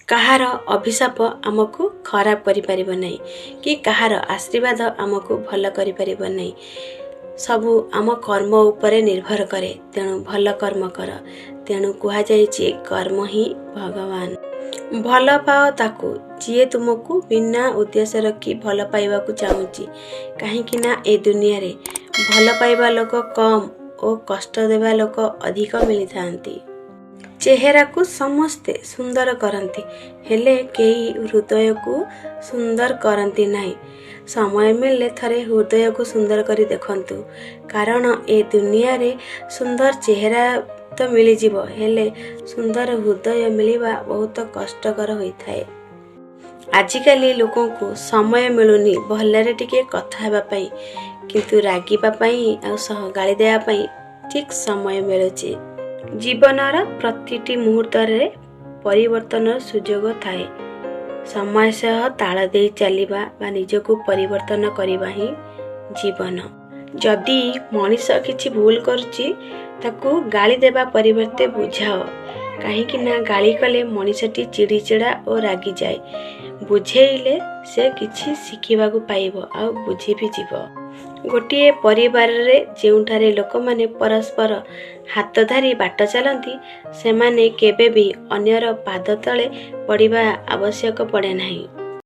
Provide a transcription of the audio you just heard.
କାହାର ଅଭିଶାପ ଆମକୁ ଖରାପ କରିପାରିବ ନାହିଁ କି କାହାର ଆଶୀର୍ବାଦ ଆମକୁ ଭଲ କରିପାରିବ ନାହିଁ। ସବୁ ଆମ କର୍ମ ଉପରେ ନିର୍ଭର କରେ। ତେଣୁ ଭଲ କର୍ମ କର। ତେଣୁ କୁହାଯାଇଛି କର୍ମ ହିଁ ଭଗବାନ। ଭଲ ପାଅ ତାକୁ ଯିଏ ତୁମକୁ ବିନା ଉଦ୍ଦେଶ୍ୟ ରଖି ଭଲ ପାଇବାକୁ ଚାହୁଁଛି। କାହିଁକି ନା ଏ ଦୁନିଆରେ ଭଲ ପାଇବା ଲୋକ କମ୍ ଓ କଷ୍ଟ ଦେବା ଲୋକ ଅଧିକ ମିଳିଥାନ୍ତି। ଚେହେରାକୁ ସମସ୍ତେ ସୁନ୍ଦର କରନ୍ତି, ହେଲେ କେହି ହୃଦୟକୁ ସୁନ୍ଦର କରନ୍ତି ନାହିଁ। ସମୟ ମିଳିଲେ ଥରେ ହୃଦୟକୁ ସୁନ୍ଦର କରି ଦେଖନ୍ତୁ। କାରଣ ଏ ଦୁନିଆରେ ସୁନ୍ଦର ଚେହେରା ତ ମିଳିଯିବ, ହେଲେ ସୁନ୍ଦର ହୃଦୟ ମିଳିବା ବହୁତ କଷ୍ଟକର ହୋଇଥାଏ। ଆଜିକାଲି ଲୋକଙ୍କୁ ସମୟ ମିଳୁନି ଭଲରେ ଟିକେ କଥା ହେବା ପାଇଁ, କିନ୍ତୁ ରାଗିବା ପାଇଁ ଆଉ ସହ ଗାଳି ଦେବା ପାଇଁ ଠିକ୍ ସମୟ ମିଳୁଛି। ଜୀବନର ପ୍ରତିଟି ମୁହୂର୍ତ୍ତରେ ପରିବର୍ତ୍ତନର ସୁଯୋଗ ଥାଏ। ସମୟ ସହ ତାଳ ଦେଇ ଚାଲିବା ବା ନିଜକୁ ପରିବର୍ତ୍ତନ କରିବା ହିଁ ଜୀବନ। ଯଦି ମଣିଷ କିଛି ଭୁଲ କରୁଛି ତାକୁ ଗାଳି ଦେବା ପରିବର୍ତ୍ତେ ବୁଝାଅ। କାହିଁକି ନା ଗାଳି କଲେ ମଣିଷଟି ଚିଡ଼ିଚିଡ଼ା ଓ ରାଗିଯାଏ। ବୁଝେଇଲେ ସେ କିଛି ଶିଖିବାକୁ ପାଇବ ଆଉ ବୁଝି ବି ଯିବ। ଗୋଟିଏ ପରିବାରରେ ଯେଉଁଠାରେ ଲୋକମାନେ ପରସ୍ପର ହାତ ଧରି ବାଟ ଚାଲନ୍ତି, ସେମାନେ କେବେ ବି ଅନ୍ୟର ପାଦ ତଳେ ପଡ଼ିବା ଆବଶ୍ୟକ ପଡ଼େ ନାହିଁ।